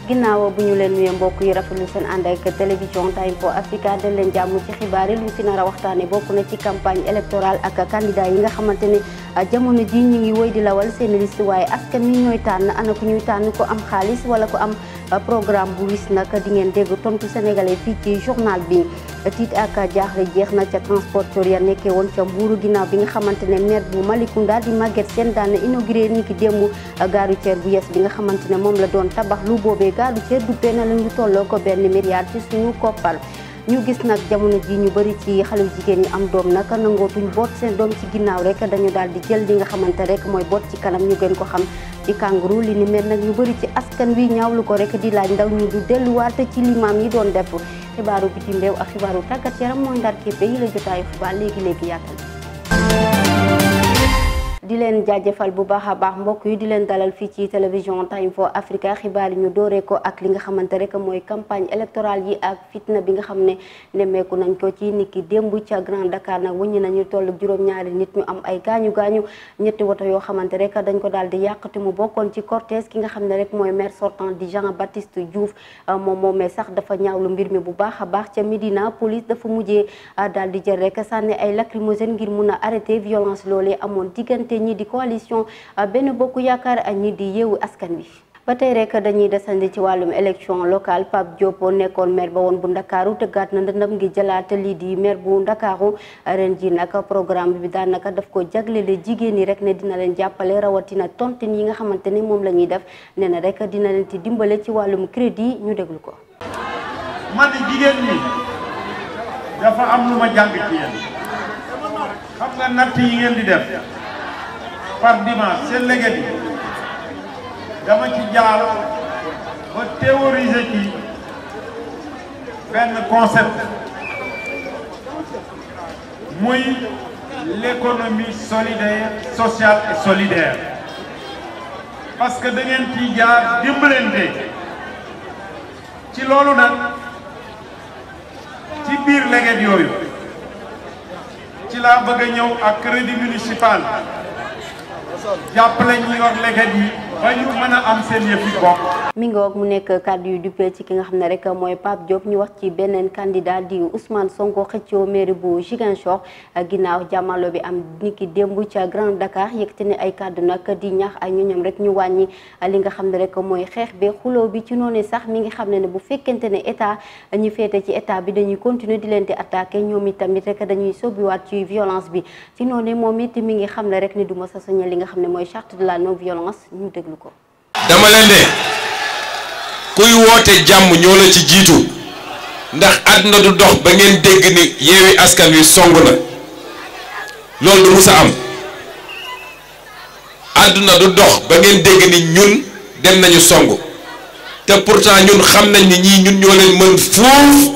ginnaaw bu ñu leen nuyee mbokk yi rafetlu seen ànd ak télévision Time4 Africa dal leen jàmm ci xibaar yi lu ñu fi nar a waxtaane bokk na ci campagne électorale ak candidat yi nga xamante ne jamono ji ñu ngi woy di lawal seen liste waaye askan wi ñooy tànn ana ku ñuy tànn ko am xaalis wala ko am programme bu wis nag di ngeen dégg tontu sénégalais fii ci journal bi tiit ak jaaxle jeex na ca transporteur ya nekkee woon ca Mbuuru ginnaaw bi nga xamante ne maire bu Malicounda di Maguette Sène daan inauguré ni ki démb gare routière bu yes bi nga xamante ne moom la doon tabax lu boobee gare routière duppee na la ñu tolloo ko benn milliard ci suñu koppar ñu gis nag jamono ji ñu bëri ci xale jigéen ñi am doom nag nangootuñ boot seen doom ci ginnaaw rek dañu daal di jël li nga xamante rek mooy boot ci kanam ñu gën ko xam ci kangourou li ni mel nag ñu bëri ci askan wi ñaawlu ko rek di laaj ndaw ñu du delluwaate ci limaam yi doon def xibaaru bitim réew ak xibaaru tàggat yaram mooy ndar képpe yi la jotaayu xibaar léegi-léegi yaatal di leen jaajëfal bu baax a baax mbokk yi di leen dalal fii ci télévision Time4 Africa xibaar yi ñu dooree ko ak li nga xamante rek mooy campagne électorale yi ak fitna bi nga xam ne nemmeeku nañ ko ci niki démb ca Grand Dakar nag wëññi nañu toll juróom-ñaari nit ñu am ay gaañu-gaañu ñetti woto yoo xamante rek dañ ko daal di yàqate mu bokkoon ci cortège ki nga xam ne rek mooy maire sortant di Jean Baptiste Diouf moom moomee sax dafa ñaawlu mbir mi bu baax a baax ca Médina police dafa mujjee daal di jël rek sànni ay lacrymogène ngir mun a arrêter violence loolee amoon diggante ñi di coalition benn bokk yaakaar ak ñi di yeewu askan wi ba tey rek dañuy desandi ci wàllum élection locale Pape Diop nekkoon maire ba woon bu Ndakaaru tëggaat na ndëndam ngi jëlaat lii di maire bu Ndakaaru ren ji nag programme bi daanaka daf ko jaglele jigéen ñi rek ne dina leen jàppale rawatina tontine yi nga xamante ne moom la ñuy def nee na rek dina leen ci dimbale ci wàllum crédit ñu déglu ko. man jigéen ñi dafa am lu ma jàng ci yéen xam nga natt yi ngeen di def par dimanche seen léget yi dama ci jaar ba théoriser ci benn concept muy l'économie solidaire sociale et solidaire parce que da ngeen ciy jaar dimbalante ci loolu nag ci biir léget yooyu ci laa bëgg a ñëw ak crédit municipal jàppale ñi yor léget yi ba ñu mën a am seen yëfi bopp. mi ngoog mu nekk kàddu yu duppee ci ki nga xam ne rek mooy Pape Diop ñu wax ci beneen candidat di Ousmane Sonko xëccoo mairie bu Ziguinchor ginnaaw jàmmaloo bi am niki démb ca Grand Dakar yëkkati ne ay kàddu nag di ñaax ay ñoñam rek ñu wàññi li nga xam ne rek mooy xeex bi xuloo bi ci noonu sax mi ngi xam ne bu fekkente ne état ñi féete ci état bi dañuy continuer di leen di attaqué ñoom itamit rek dañuy sóobiwaat ci violence bi ci noonu moom it mi ngi xam ne rek ni du ma sa sañal li nga xam ne mooy charte de la non violence ñu déglu ko. dama leen de kuy woote jàmm ñoo la ci jiitu ndax àdduna du dox ba ngeen dégg ni Yewwi Askan Wi song na loolu du musa am àdduna du dox ba ngeen dégg ni ñun dem nañu song te pourtant ñun xam nañ ni ñii ñun ñoo leen mën fuuf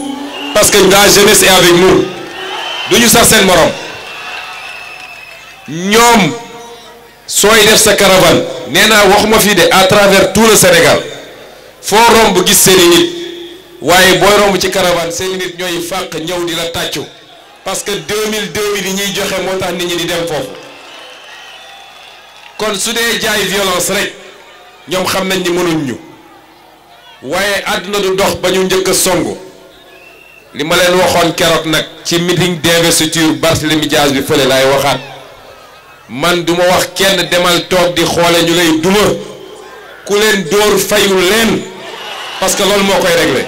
parce que la jeunesse est avec nous duñu sax seen morom ñoom sooy def sa caravane nee naa waxuma fii de à travers tout le Sénégal foo romb gis seeni nit waaye booy romb ci caravane seeni nit ñooy fàq ñëw di la tàccu parce que 2000 yi ñuy joxe moo tax nit ñi di dem foofu kon su dee jaay violence rek ñoom xam nañ ni mënuñ ñu waaye àdduna du dox ba ñu njëkk a songu li ma leen waxoon keroog nag ci meeting d'investiture Barthélémy Dias bi fële laay waxaat man duma wax kenn demal toog di xoole ñu lay duma ku leen dóor fayul leen parce que loolu moo koy régler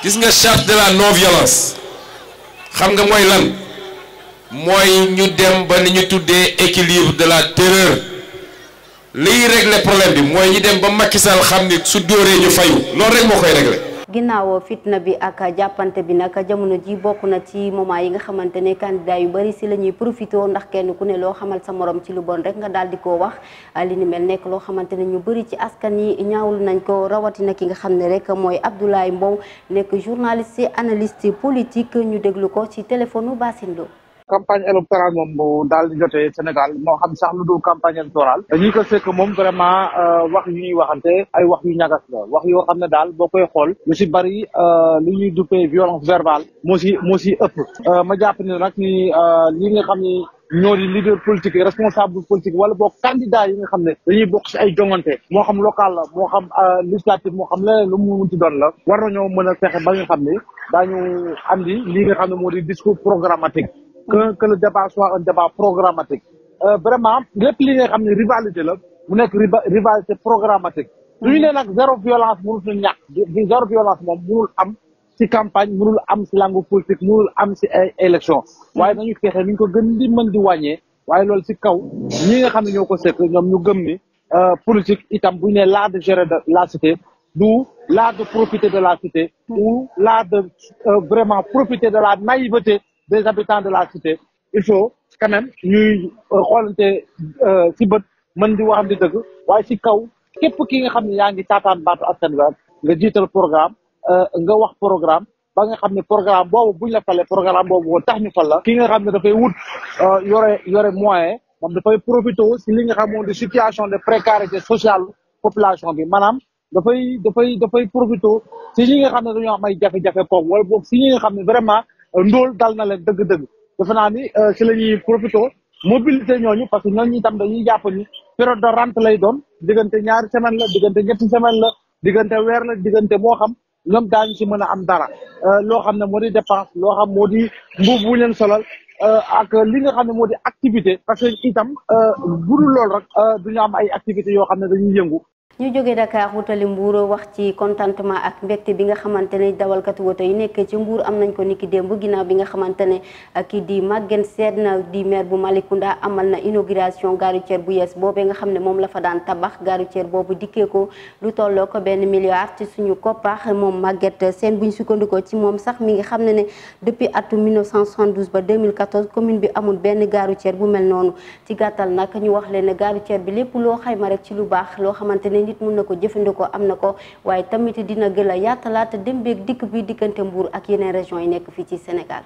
gis nga charte de la non violence xam nga mooy lan mooy ñu dem ba ni ñu tuddee équilibre de la terreur liy régler problème bi mooy ñu dem ba Macky Sall xam ni su dóoree ñu fayu loolu rek moo koy régler. ginnaaw fitna bi ak jàppante bi nag jamono ji bokk na ci moment yi nga xamante ne candidat yu bari si la ñuy profité ndax kenn ku ne loo xamal sa morom ci lu bon rek nga daal di ko wax li ni mel nekk loo xamante ne ñu bari ci askan yi ñaawlu nañ ko rawatina ki nga xam ne rek mooy Abdoulaye Mbow nekk journaliste analyste politique ñu déglu ko ci téléphone Bassindo. campagne électorale moom bu daal di jotee Sénégal moo xam sax lu dul campagne électorale dañuy ko fekk moom vraiment wax yu ñuy waxante ay wax yu ñagas la wax yoo xam ne daal boo koy xool lu si bari li ñuy duppee violence verbale moo si ëpp ma jàpp ne nag ni li nga xam ni ñoo di leader politique responsable politique wala boog candidat yi nga xam ne dañuy bokk si ay jongante moo xam local la moo xam législative moo xam leneen lu mu munti doon la war nañoo mën a fexe ba nga xam ne daañu andi li nga xam ne moo di discours programmatique que le débat soit un débat programmatique vraiment lépp li nga xam ne rivalité la mu nekk rivalité programmatique lu ñu ne nag zéro violence mënul na ñàkk zéro violence moom mënul am ci campagne mënul am ci langue politique mënul am ci ay élection waaye nañu fexe ni ñu ko gën di mën di wàññee waaye loolu ci kaw ñi nga xam ne ñoo ko sekk ñoom ñu gëm ni politique itam bu ñu ne l'art de gérer de la cité du l'art de profiter de la cité ou l'art de vraiment profiter de la naïveté des habitants de la cité il faut quand même ñuy xoolante ci bët mën di waxam di dëgg waaye ci kaw képp ki nga xam ne yaa ngi taataan baatu askan wi nga jiital programme nga wax programme ba nga xam ne programme boobu buñ la fale programme boobu tax ñu fal la ki nga xam ne dafay wut yore moyen moom dafay profité si li nga xam moom di situation de précarité sociale population bi maanaam dafay profité si ñi nga xam ne dañoo am ay jafe-jafe koom wala boog si ñi nga xam ne vraiment ndóol dal na leen dëgg-dëgg defe naa ni si la ñuy profité mobilité ñooñu parce que ñooñu itam dañuy jàpp ni période de rente lay doon diggante ñaari semaine la diggante ñetti semaine la diggante weer la diggante moo xam ñoom daañu si mën a am dara loo xam ne moo di dépense loo xam moo di mbuub bu leen solal ak li nga xam ne moo di activité parce que itam budul loolu rek duñu am ay activités yoo xam ne dañuy yëngu. ñu jógee Dakar wutali Mbour wax ci contentement ak mbégte bi nga xamante ne dawalkatu woto yi nekk ci Mbour am nañ ko niki démb ginnaaw bi nga xamante ne kii di Maguette Sène di maire bu Malicounda amal na inauguration gare routière bu yees boobee nga xam ne moom la fa daan tabax gare routière boobu dikkee ko lu tolloo ko benn milliard ci suñu koppar moom Maguette Sène buñ sukkandikoo ci moom sax mi ngi xam ne depuis atum 1972 ba 2014 commune bi amul benn gare routière bu mel noonu ci gàttal nag ñu wax leen ne gare routière bi lépp loo xayma rek ci lu baax loo xamante ne nit mën na ko jëfandikoo am na ko waaye tamit dina gën a yaatalaata dem beeg dikk bi diggante Mbour ak yeneen région yi nekk fii ci Sénégal.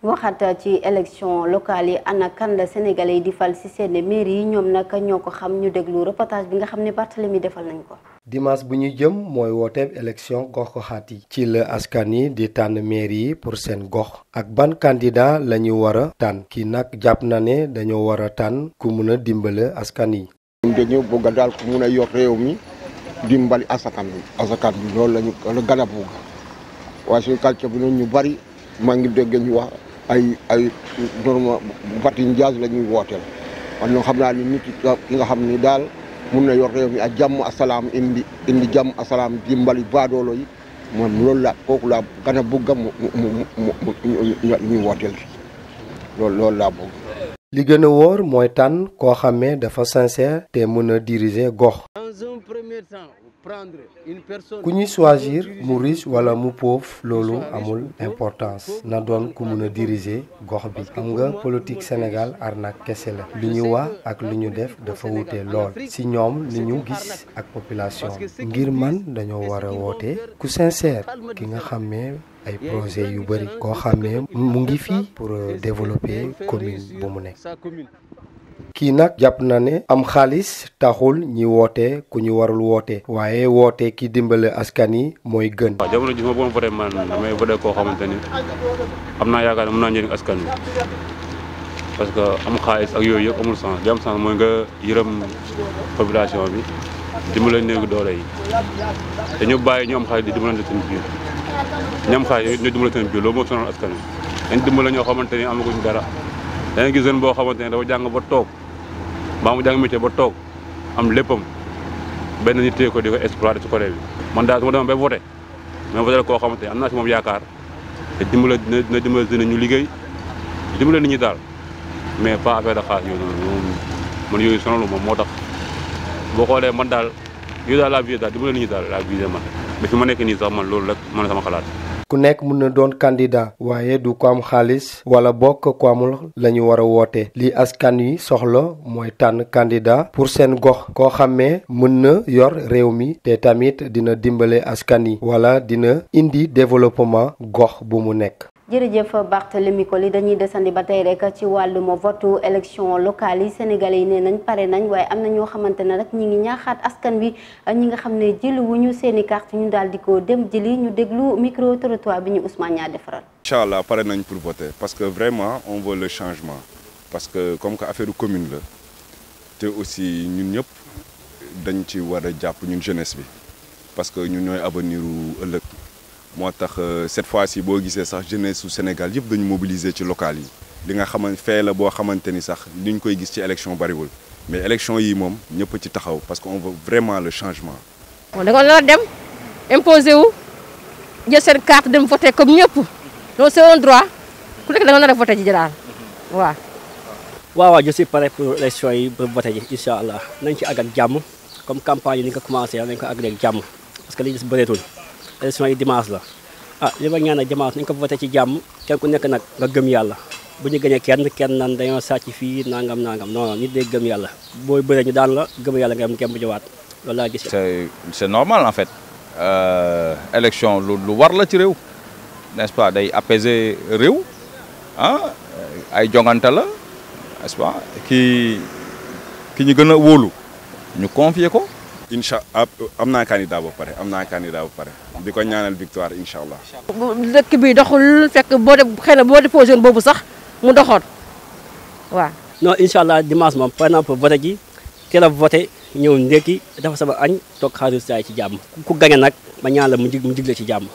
waxat ci élection locale yi ana kan la sénégalais yi di fal ci seen mairie yi ñoom nag ñoo ko xam ñu déglu reportage bi nga xam ne Barthélemy defal nañ ko. dimanche bu ñu jëm mooy wooteeb élection gox-goxaat yi ci la askan yi di tànn mairie yi pour seen gox ak ban candidat la ñu war a tànn kii nag jàpp na ne dañoo war a tànn ku mun a dimbale askan yi. dañoo bëgg daal ku mun a yor réew mi dimbali asakan bi loolu lañu la gën a bëgg waaye suñu quartier bi noonu ñu bari maa ngi dégg ñu wax ay norma Barthélémy Dias la ñuy wooteel kon ñoo xam naa ni nit ki nga xam ni daal mun na yor réew mi ak jàmm asalaam indi jàmm asalaam dimbali baadoolo yi moom loolu la kooku laa gën a bëgg ñuy wooteel loolu laa bëgg. li gën a wóor mooy tànn koo xamee dafa sincère te mën a diriger gox. ku ñuy choisir mu riche wala mu pauvre loolu amul importance na doon ku mën a diriger gox bi. xam nga politique Sénégal arnaque kese la li ñu wax ak li ñu def dafa wute lool ci ñoom li ñu gis ak population ngir man dañoo war a woote ku sincère ki nga xamee ay projet yu bari koo xamee mu ngi fii pour développer commune bu mu nekk. kii nag jàpp na ne am xaalis taxul ñi woote ku ñu warul woote waaye woote ki dimbale askan yi mooy gën. waaw jamono ji ma bëggoon voté man damay voté koo xamante ni am naa yaakaar ne mën naa njëriñ askan wi parce que am xaalis ak yooyu yëpp amul sens li am sens mooy nga yërëm population bi dimbale néegu doole yi te ñu bàyyi ñu am xaalis di dimbalante seen biir ñam xaalis ñu dimbale seen biir loolu moo sonal askan wi dañ dimbale ñoo xamante ni amaguñ dara da ngay gis jeune boo xamante ne dafa jàng ba toog mbaa mu jàng métier ba toog am léppam benn nit téye ko di ko exploiter ci côté bi man daal su ma demoon bay voté mais voté koo xamante ne am naa si moom yaakaar te dimbale dina dimbale dina ñu liggéey dimbale nit ñi daal mais pas affaire de xaalis yooyu noonu man yooyu sonalu moom moo tax boo xoolee man daal yooyu daal laa visé daal dimbale nit ñi daal laa visé man mais fi ma nekk nii sax man loolu rek man sama xalaat. ku nekk mën na doon candidat waaye du ko am xaalis wala bokk ko amul la ñu war a woote li askan wi soxla mooy tànn candidat pour seen gox koo xamee mën na yor réew mi te tamit dina dimbale askan yi wala dina indi développement gox bu mu nekk. jërëjëf Barthélémy Koli dañuy desandi ba tey rek ci wàllum vote élection locale yi sénégalais yi nee nañ pare nañ waaye am na ñoo xamante ne rek ñi ngi ñaaxaat askan wi ñi nga xam ne jëliwuñu seeni carte ñu daal di ko dem jëli ñu déglu micro trottoir bi ñu Ousmane ñaa defaral. incha allah pare nañ pour voter parce que vraiment on veut le changement parce que comme que affaire commune la te aussi ñun ñëpp dañ ci war a jàpp ñun jeunesse bi parce que ñun ñooy avenir u ëllëg. moo tax cette fois-ci boo gisee sax jeunesse su Sénégal yëpp dañu mobiliser ci local yi li nga xamante fee la boo xamante ni sax li ñu koy gis ci élection bariwul mais élection yi moom ñëpp ci taxaw parce que on veut vraiment le changement. da nga war a dem imposer wu jël seen carte dem voter comme ñëpp loolu c'est un droit ku nekk da nga nar a voter ji daal waaw. waaw je suis prêt pour élection yi pour voter ji incha allah nañ ci àgg ak jàmm comme campagne yi ni nga ko commencé nañ ko àgg ak jàmm parce que li des bëreetul. élection yi dimanche la li ma ñaan dimanche nañ ko voté ci jàmm kenn ku nekk nag nga gëm yàlla bu ñu gënee kenn nan dañoo sàcc fii nangam non nit day gëm yàlla booy bëree ñu daan la gëm yàlla nga am kenn bu jëwaat loolu laa gis. c'est normal en fait élection lu war la ci réew n'est-ce pas day apaiser réew ay jongante la n'est-ce pas ki ñu gën a wóolu ñu confier ko. incha am naa candidat ba pare di ko ñaanal victoire incha allah. dëkk bi doxul fekk xëy na boo déposé woon boobu sax mu doxoon waaw. non incha allah dimanche moom par exemple voté ji teel a voté ñëw ndekki dafa sama añ toog xaalis saa ci jàmm ku gañe nag ma ñaan la mu jigle ci jàmm.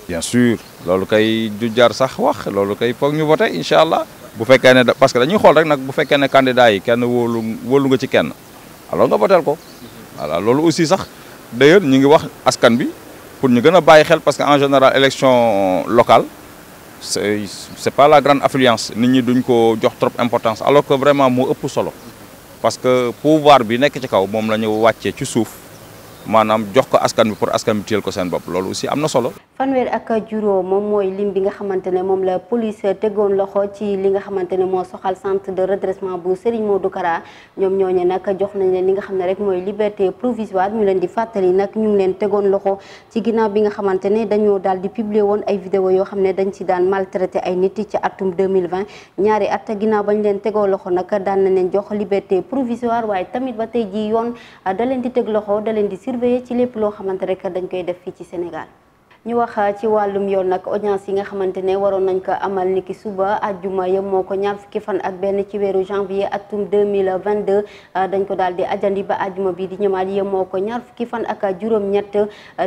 bien sûr loolu kay du jar sax wax loolu kay foog ñu voté incha allah bu fekkee ne parce que dañuy xool rek nag bu fekkee ne candidat yi kenn wóolu nga ci kenn alors nga voteel ko. voilà loolu aussi sax d'ailleurs ñu ngi wax askan bi pour ñu gën a bàyyi xel parce que en général élection locale c'est pas la grande affluence nit ñi duñ ko jox trop importance alors que vraiment moo ëpp solo parce que pouvoir bi nekk ci kaw moom la ñu wàccee ci suuf maanaam jox ko askan bi pour askan bi téyel ko seen bopp loolu aussi am na solo. fanweer ak juróom moom mooy lim bi nga xamante ne moom la police tegoon loxo ci li nga xamante ne moo soxal centre de redressement bu Serigne Modou Kara ñoom ñooñu nag jox nañ leen li nga xam ne rek mooy liberté provisoire ñu leen di fàttali nag ñu ngi leen tegoon loxo ci ginnaaw bi nga xamante ne dañoo daal di publier woon ay vidéo yoo xam ne dañ ci daan maltraité ay nit ci atum 2020 ñaari at ginnaaw bañ leen tegoo loxo nag daan na leen jox liberté provisoire waaye tamit ba tey ji yoon da leen di teg loxo da leen di surveiller ci lépp loo xamante rek dañ koy def fii ci Sénégal. ñu wax ci wàllum yoon nag audience yi nga xamante ne waroon nañ ko amal niki suba àjjuma yëm moo ko ñaar fukki fan ak benn ci weeru janvier atum 2022 dañ ko daal di ajandi ba àjjuma bi di ñëwaat yëm moo ko ñaar fukki fan ak juróom-ñett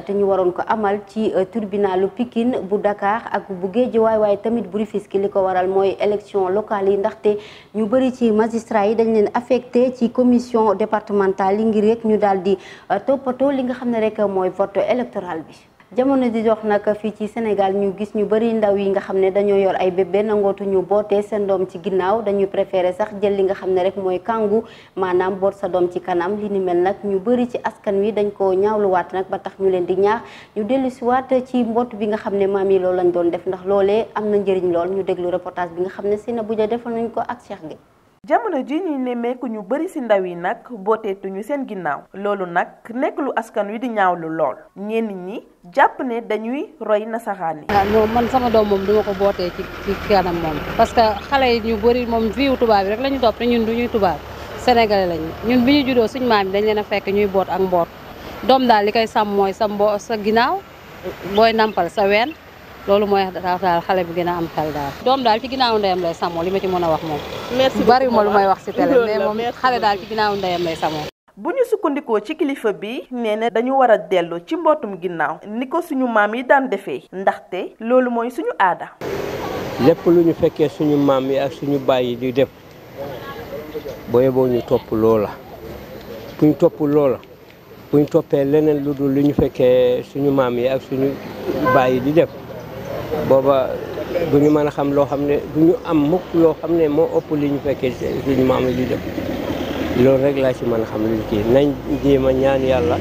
te ñu waroon ko amal ci tribunalu Pikine bu Dakar ak bu Guédiawaye waaye tamit bu Rufisque li ko waral mooy élection locale yi ndaxte ñu bëri ci magistrat yi dañ leen affecté ci commission départementale yi ngir rek ñu daal di toppatoo li nga xam ne rek mooy vote électoral bi. jamono di dox nag fii ci Sénégal ñu gis ñu bëri ndaw yi nga xam ne dañoo yor ay bébé nangootu ñu bootee seen doom ci ginnaaw dañuy préféré sax jël li nga xam ne rek mooy kàngu maanaam boot sa doom ci kanam li ni mel nag ñu bëri ci askan wi dañ ko ñaawluwaat nag ba tax ñu leen di ñaax ñu dellu si waat ci mboot bi nga xam ne maam yi loolu lañ doon def ndax loolee am na njëriñ lool ñu déglu reportage bi nga xam ne Sina Boudia defal nañ ko ak Cheikh Gueye. jamono ji ñu nemmeeku ñu bari ci ndaw yi nag booteetuñu seen ginnaaw loolu nag nekk lu askan wi di ñaawlu lool ñenn ñi jàpp ne dañuy roy nasaraan yi. non man sama doom moom duma ko bootee ci kanam moom parce que xale yi ñu bari moom viiwu tubaab bi rek la ñu topp te ñun du ñuy tubaab sénégalais lañu ñun bi ñu juddoo suñu maam yi dañ leen a fekk ñuy boot ak mboot doom daal li koy sàmm mooy sa ginnaaw booy nampal sa ween loolu mooy daal xale bi gën a am xel daal doom daal ci ginnaaw ndeyam lay sàmmoo li ma ci mën a wax moom. merci bari ma lu may wax ci télé mais moom xale daal ci ginnaaw ndeyam lay sàmmoo. bu ñu sukkandikoo ci kilifa bi nee na dañu war a dellu ci mbootum ginnaaw ni ko suñu maam yi daan defee ndaxte loolu mooy suñu aada. lépp lu ñu fekkee suñu maam yi ak suñu baay yi di def booy boo ñu topp loola bu ñu topp loola bu ñu toppee leneen lu dul lu ñu fekkee suñu maam yi ak suñu baay yi di def. booba du ñu mën a xam loo xam ne du ñu am mukk loo xam ne moo ëpp li ñu fekkee suñu maam yi di def loolu rek laa ci mën a xam lu kii nañ jéem a ñaan yàlla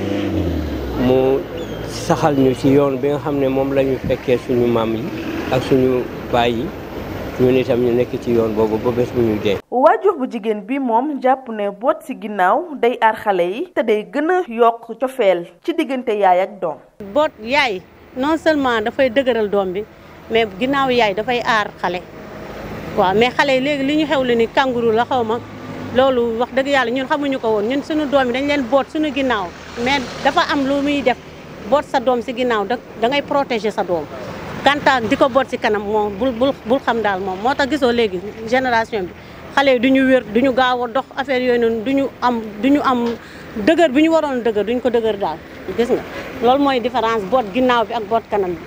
mu saxal ñu ci yoon bi nga xam ne moom la ñu fekkee suñu maam yi ak suñu baay yi ñun itam ñu nekk ci yoon boobu ba bés bu ñu dee. waajur bu jigéen bi moom jàpp ne boot ci ginnaaw day aar xale yi te day gën a yokk cofeel ci diggante yaay ak doom. boot yaay non seulement dafay dëgëral doom bi mais ginnaaw yaay dafay aar xale waaw mais xale yi léegi li ñu xewle ni kangourou la xaw ma loolu wax dëgg yàlla ñun xamuñu ko woon ñun suñu doom yi dañ leen boot suñu ginnaaw mais dafa am lu muy def boot sa doom si ginnaaw da ngay protéger sa doom kantaak di ko boot si kanam moom bul xam daal moom moo tax gisoo léegi génération bi xale yi duñu wér duñu gaaw a dox affaire yooyu noonu duñu am dëgër bi ñu waroon dëgër duñ ko dëgër daal gis nga loolu mooy différence boot ginnaaw bi ak boot kanam bi.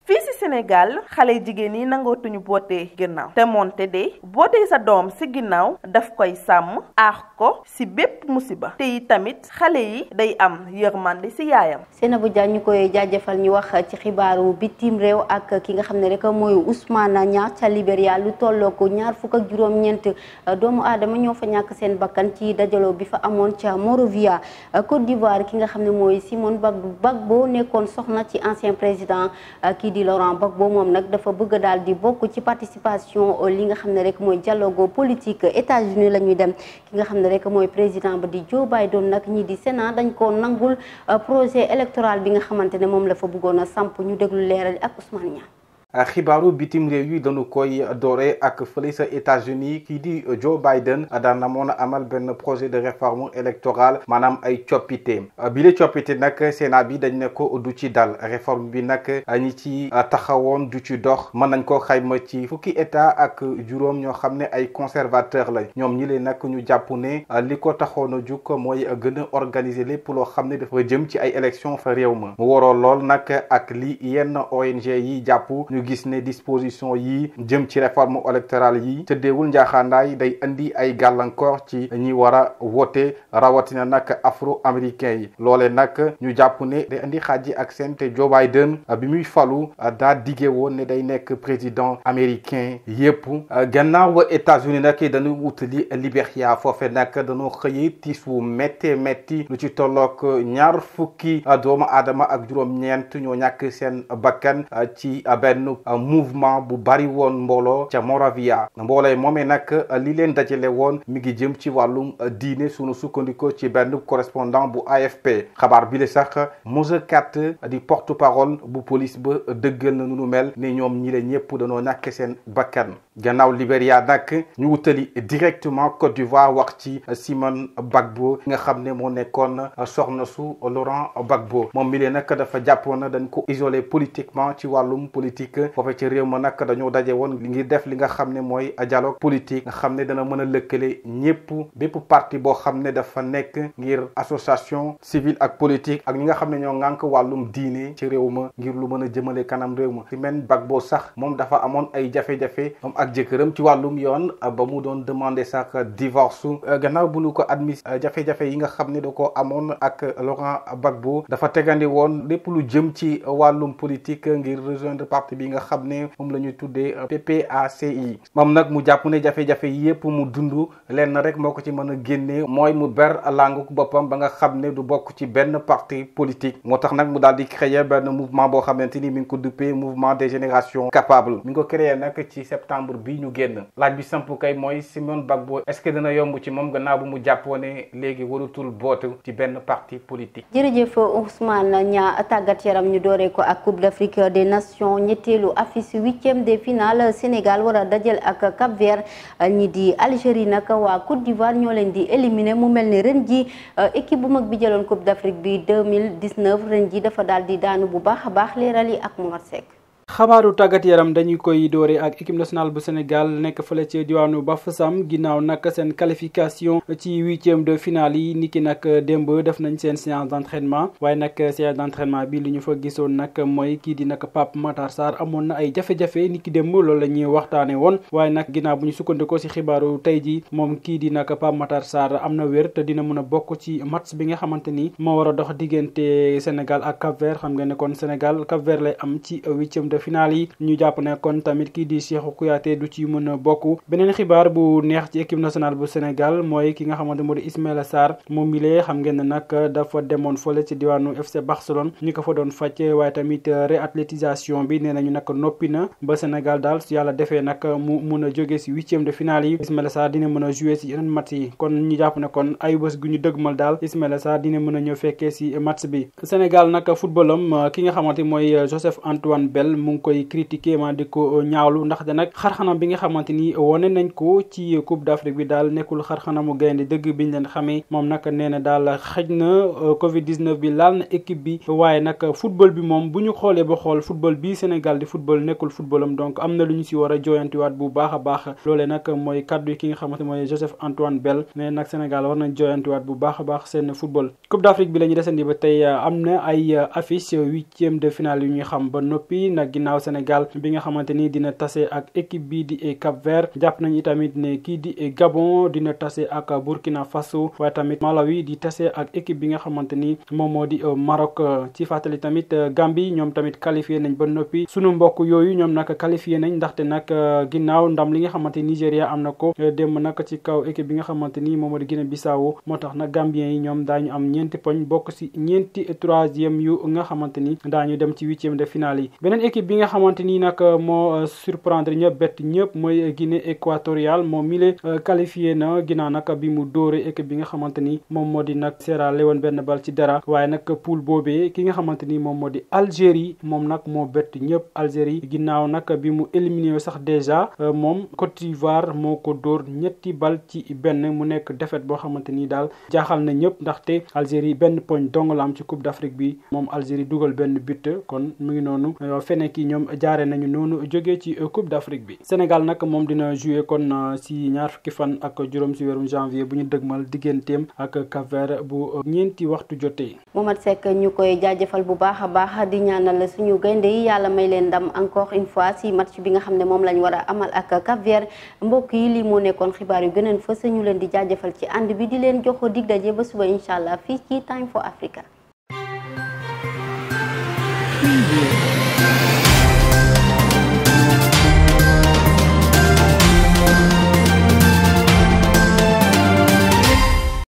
fii ci Sénégal xale jigéen yi nangootuñu bootee ginnaaw te moonte de bootee sa doom ci ginnaaw daf koy sàmm aar ko ci bépp musiba te yi tamit xale yi day am yërmande ci yaayam. Seynabou Dia ñu koy jaajëfal ñu wax ci xibaaru bitim réew ak ki nga xam ne rek mooy Ousmane Niang ca Libéria lu tolloo ko 26 doomu aadama ñoo fa ñàkk seen bakkan ci dajaloo bi fa amoon ca Monrovia Côte d'Ivoire ki nga xam ne mooy Simone Gbagbo nekkoon soxna ci ancien président kii di Laurent Gbagbo moom nag dafa bëgg daal di bokk ci participation li nga xam ne rek mooy dialogue politique États-Unis la ñuy dem ki nga xam ne rek mooy président ba di Joe Biden nag ñi di Sénat dañ ko nangul projet électoral bi nga xamante ne moom la fa bëggoon a samp ñu déglu leeral ak Ousmane Niang. xibaaru bitim réew yi dañu koy doore ak fële sa États-Unis kii di Joe Biden daan na moon a amal benn projet de réforme électorale maanaam ay coppite bi la coppite nag Sénat bi dañ ne ko du ci dal réforme bi nag ñi ci taxawoon du ci dox mën nañ ko xayma ci fukki état ak juróom ñoo xam ne ay conservateur la ñoom ñi leen nag ñu jàpp ne li ko taxoon a jug mooy gën a organiser lépp loo xam ne dafa jëm ci ay élection fa réew ma mu waroo lool nag ak li yenn ONG yi jàpp ñu gis ne disposition yi jëm ci réforme électorale yi tëddeewul njaaxaandaay day indi ay gàllankoor ci ñi war a voté rawatina nag afro américain yi loole nag ñu jàpp ne day indi xaaji ak seen te Joe Biden bi muy falu daa diggee woon ne day nekk président américain yépp gannaaw wa États-Unis nag dañu wutali Libéria foofe nag dañoo xëyee tiis wu métti lu ci tollook 20 doomu aadama ak juróom-ñeent ñoo ñàkk seen bakkan ci benn mouvement bu bari woon mbooloo ca Monrovia mbooloo moomee nag li leen dajale woon mi ngi jëm ci wàllum diine sunu sukkandikoo ci benn correspondant bu AFP xabaar bi le sax Mose Kat di porte-parole bu police ba dëggal na nu mel ne ñoom ñi la ñëpp dañoo ñàkk seen bakkan gannaaw Libéria nag ñu wutali directement Côte d'Ivoire wax ci Simone Gbagbo nga xam ne moo nekkoon soxna su Laurent Gbagbo moom mi leen nag dafa jàppoon na dañ ko isolé politiquement ci wàllum politique foofe ci réew ma nag dañoo daje woon ngir def li nga xam ne mooy dialogue politique nga xam ne dana mën a lëkkale ñëpp bépp parti boo xam ne dafa nekk ngir association civile ak politique ak ñi nga xam ne ñoo ŋànk wàllum diine ci réew ma ngir lu mën a jëmale kanam réew ma Simone Gbagbo sax moom dafa amoon ay jafe-jafe moom ak jëkkëram ci wàllum yoon ba mu doon demander sax divorce gannaaw bu ñu ko admis jafe-jafe yi nga xam ne da ko amoon ak Laurent Gbagbo dafa tegandi woon lépp lu jëm ci wàllum politique ngir rejoindre parti bi nga xam ne moom la ñuy tuddee PPACI moom nag mu jàpp ne jafe-jafe yi yëpp mu dund lenn rek moo ko ci mën a génnee mooy mu ber langu boppam ba nga xam ne du bokk ci benn parti politique moo tax nag mu daal di créer benn mouvement boo xamante ni mi ngi ko duppee mouvement des générations capables mi ngi ko créer nag ci septembre bi ñu génn laaj bi samp kay mooy Simone Gbagbo est-ce que dina yomb ci moom gannaaw bu mu jàppoo ne léegi warutul bootu ci benn parti politique. jërëjëf Ousmane Niang tàggat yaram ñu dooree ko ak Coupe d'Afrique des Nations ñetteelu affiche 8e de finale Sénégal war a dajal ak Cap-Vert ñi di Algérie nag waa Côte d'Ivoire ñoo leen di éliminer mu mel ni ren ji équipe bu mag bi jëloon Coupe d'Afrique bi 2019 ren ji dafa daal di daanu bu baax a baax leeral yi ak Momar Seck. xabaaru tàggat yaram dañu koy doore ak équipe nationale bu Sénégal nekk fële ci diwaanu Bafoussam ginnaaw nag seen qualification ci 8e de finale yi niki nag démb def nañ seen séance d'entraînement waaye nag séance d'entraînement bi li ñu fa gisoon nag mooy kii di nag Pape Matar Sarr amoon na ay jafe-jafe niki démb loolu la ñuy waxtaane woon waaye nag ginnaaw bu ñu sukkandikoo ci xibaaru tey ji moom kii di nag Pape Matar Sarr am na wér te dina mën a bokk ci match bi nga xamante ni moo war a dox diggante Sénégal ak Cap-Vert xam nga ne kon Sénégal Cap-Vert lay am ci 8e de finale yi ñu jàpp ne kon tamit kii di Cheikhou Kouyaté du ci mën a bokk beneen xibaar bu neex ci équipe nationale bu Sénégal mooy ki nga xamante moo di Ismaïla Sarr moom milee xam ngeen ne nag dafa demoon fële ci diwaanu FC Barcelone ñu ko fa doon fàcc waaye tamit réathlétisation bi nee nañu nag noppi na ba Sénégal daal su yàlla defee nag mu mun a jóge si 8e de finale yi Ismaïla Sarr dina mën a jouer si yeneen match yi kon ñu jàpp ne kon ay bés gu ñu dëgmal daal Ismaïla Sarr dina mën a ñëw fekkee si match bi Sénégal nag footballam ki nga xamante mooy Joseph Antoine Bell mu ngi koy critiquer ma di ko ñaawlu ndaxte nag xarxanam bi nga xamante ni wone nañ ko ci Coupe d'Afrique bi daal nekkul xarxanamu gaynde dëgg biñ leen xamee moom nag nee na daal xëj na Covid 19 bi laal na équipe bi waaye nag football bi moom bu ñu xoolee ba xool football bi Sénégal di football nekkul footballam donc am na lu ñu si war a jooyantiwaat bu baax a baax loolee nag mooy kaddu yi ki nga xamante mooy Joseph Antoine Bell nee nag Sénégal war nañ jooyantiwaat bu baax a baax seen football. Coupe d'Afrique bi la ñu desandi ba tey am na ay affiche huitième de finale yu ñuy xam ba noppi nag ginnaaw Sénégal bi nga xamante ni dina tase ak équipe bi di Cap-Vert jàpp nañ itamit ne kii di Gabon dina tase ak Burkina Faso waaye tamit Malawi di tase ak équipe bi nga xamante ni moom moo di Maroc ci fàttali tamit Gambie ñoom tamit qualifié nañ ba noppi sunu mbokk yooyu ñoom nag qualifié nañ ndaxte nag ginnaaw ndam li nga xamante ni Nigéria am na ko démb nag ci kaw équipe bi nga xamante ni moom moo di Guinée-Bissau moo tax nag Gambien yi ñoom daañu am ñeenti poñ bokk si ñeenti troisième yu nga xamante ni daañu dem ci huitième de finale yi beneen équipe bi nga xamante ni nag moo surprendre ñëpp bett ñëpp mooy Guinée équatoriale moom mi le qualifié na ginnaaw nag bi mu dóore équipe bi nga xamante ni moom moo di nag Sierra Leone benn bal ci dara waaye nag poule boobee ki nga xamante ni moom moo di Algérie moom nag moo bett ñëpp Algérie ginnaaw nag bi mu éliminé sax déjà moom Côte d'Ivoire moo ko dóor ñetti bal ci benn mu nekk défaite boo xamante ni daal jaaxal na ñëpp ndaxte Algérie benn poñ dong la am ci Coupe d'Afrique bi moom Algérie dugal benn but kon mu ngi noonu feneen yi ñoom jaare nañu noonu jógee ci Coupe d'Afrique bi Sénégal nag moom dina jouer kon si ñaar fukki fan ak juróom si weeru janvier bu ñu dëgmal digganteem ak Cap-Vert bu ñeenti waxtu jotee. Momadou Seck ñu koy jaajëfal bu baax a baax di ñaanal suñu gaynde yi yàlla may leen ndam encore une fois si match bi nga xam ne moom lañ war a amal ak Cap-Vert mbokk yi lii moo nekkoon xibaar yu gëneen fës ñu leen di jaajëfal ci ànd bi di leen jox dig daje ba suba incha allah fii ci Time for Africa.